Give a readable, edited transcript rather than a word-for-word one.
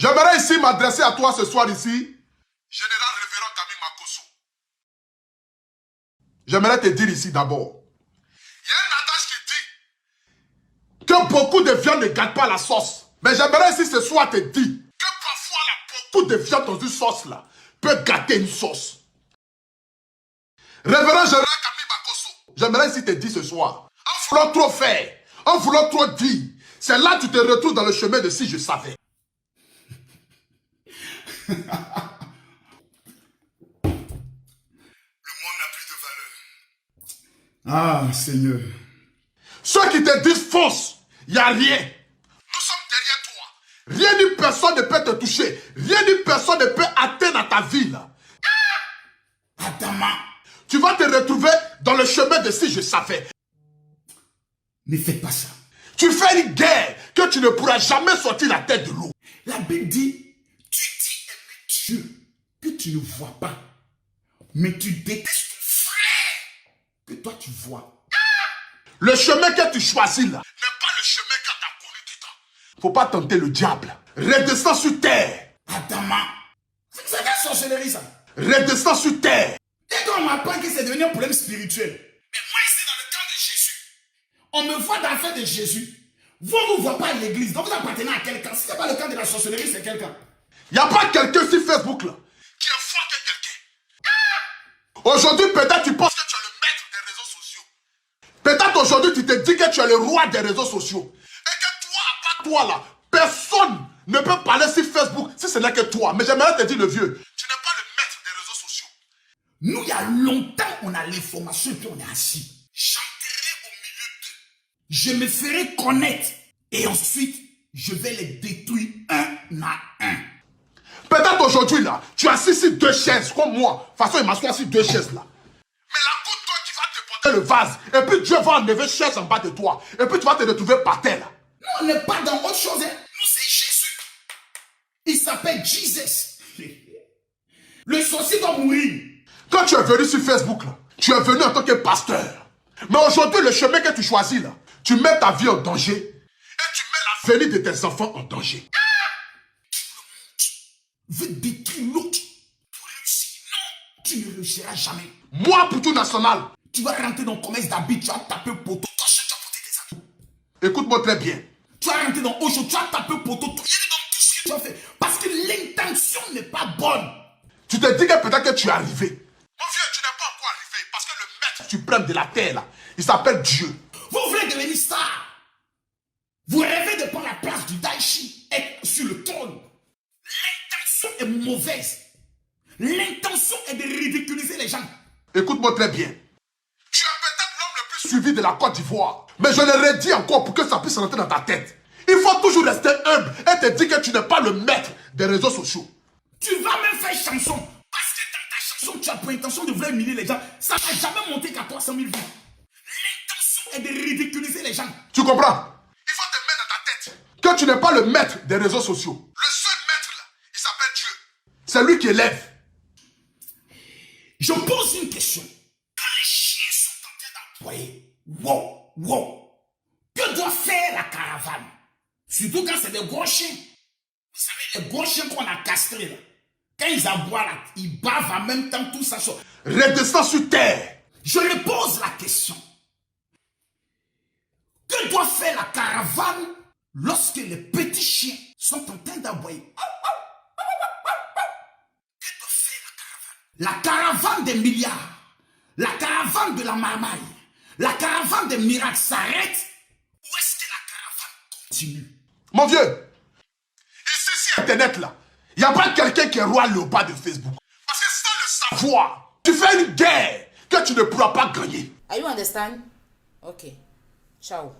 J'aimerais ici m'adresser à toi ce soir ici, Général Révérend Camille Makosso. J'aimerais te dire ici d'abord. Il y a un adage qui dit que beaucoup de viande ne gâte pas la sauce. Mais j'aimerais ici ce soir te dire que parfois beaucoup de viande dans une sauce là peut gâter une sauce. Révérend Général Camille Makosso, j'aimerais ici te dire ce soir, en voulant trop faire, en voulant trop dire, c'est là que tu te retrouves dans le chemin de si je savais. Le monde n'a plus de valeur. Ah, Seigneur. Ceux qui te disent fausse, il n'y a rien. Nous sommes derrière toi. Rien ni personne ne peut te toucher. Rien ni personne ne peut atteindre à ta vie là. Adama. Tu vas te retrouver dans le chemin de si je savais. Ne fais pas ça. Tu fais une guerre que tu ne pourras jamais sortir la tête de l'eau. La Bible dit, tu dis aimer Dieu que tu ne vois pas. Mais tu détestes ton frère que toi tu vois. Le chemin que tu choisis là n'est pas le chemin que tu as connu du temps. Faut pas tenter le diable. Redescends sur terre. Adama. C'est quelle sorcellerie ça? Redescends sur terre. Et quand on m'apprend que c'est devenu un problème spirituel. Mais moi ici dans le camp de Jésus, on me voit dans le camp de Jésus. Vous ne vous voyez pas à l'église, donc vous appartenez à quel camp? Si ce n'est pas le camp de la sorcellerie, c'est quel camp? Il n'y a pas quelqu'un sur Facebook là qui est fort que quelqu'un. Aujourd'hui, peut-être tu penses que tu es le maître des réseaux sociaux. Peut-être aujourd'hui, tu te dis que tu es le roi des réseaux sociaux. Et que toi, à part toi là, personne ne peut parler sur Facebook si ce n'est que toi. Mais j'aimerais te dire le vieux, tu n'es pas le maître des réseaux sociaux. Nous, il y a longtemps, on a l'information et puis on est assis. J'entrerai au milieu d'eux. Je me ferai connaître. Et ensuite, je vais les détruire un à un. Peut-être aujourd'hui là, tu as assis sur deux chaises comme moi. De toute façon, il m'assoit sur deux chaises là. Mais la goutte d'eau qui va te porter le vase. Et puis Dieu va enlever chaise en bas de toi. Et puis tu vas te retrouver par terre là. Nous, on n'est pas dans autre chose. Hein. Nous, c'est Jésus. Il s'appelle Jesus. Le sorcier doit mourir. Quand tu es venu sur Facebook là, tu es venu en tant que pasteur. Mais aujourd'hui, le chemin que tu choisis là, tu mets ta vie en danger. Et tu mets l'avenir de tes enfants en danger. Veut détruire l'autre pour réussir. Non, tu ne réussiras jamais. Moi, pour tout national. Tu vas rentrer dans le commerce d'habits, tu vas taper poteau. Toi, tu vas porter tes habits. Écoute-moi très bien. Tu vas rentrer dans Ocho, tu vas taper poteau. Il y a dans tout ce que tu as fait. Parce que l'intention n'est pas bonne. Tu te dis que peut-être que tu es arrivé. Mon vieux, tu n'es pas encore arrivé. Parce que le maître suprême de la terre là, il s'appelle Dieu. Vous voulez devenir star. Vous rêvez de prendre la place du Daichi, être sur le trône. L'intention est mauvaise. L'intention est de ridiculiser les gens. Écoute-moi très bien. Tu es peut-être l'homme le plus suivi de la Côte d'Ivoire. Mais je le redis encore pour que ça puisse rentrer dans ta tête. Il faut toujours rester humble et te dire que tu n'es pas le maître des réseaux sociaux. Tu vas même faire chanson. Parce que dans ta chanson, tu as pour intention de vouloir humilier les gens. Ça ne va jamais monter qu'à 300 000 vues. L'intention est de ridiculiser les gens. Tu comprends? Il faut te mettre dans ta tête que tu n'es pas le maître des réseaux sociaux. Le seul maître là, il s'appelle Dieu. C'est lui qui élève. Je pose une question. Quand les chiens sont en train d'aboyer, wow, que doit faire la caravane? Surtout quand c'est des gros chiens. Vous savez, les gros chiens qu'on a castrés là, quand ils aboient là, ils bavent en même temps, tout ça sort. Redescends sur terre. Je lui pose la question. Que doit faire la caravane lorsque les petits chiens sont en train d'aboyer? Que doit faire la caravane? La caravane des milliards, la caravane de la marmaille, la caravane des miracles s'arrête? Ou est-ce que la caravane continue? Mon vieux, ici sur Internet là, il n'y a pas quelqu'un qui est roi léopard de Facebook. Parce que sans le savoir, tu fais une guerre que tu ne pourras pas gagner. Are you understand? Okay. Ciao.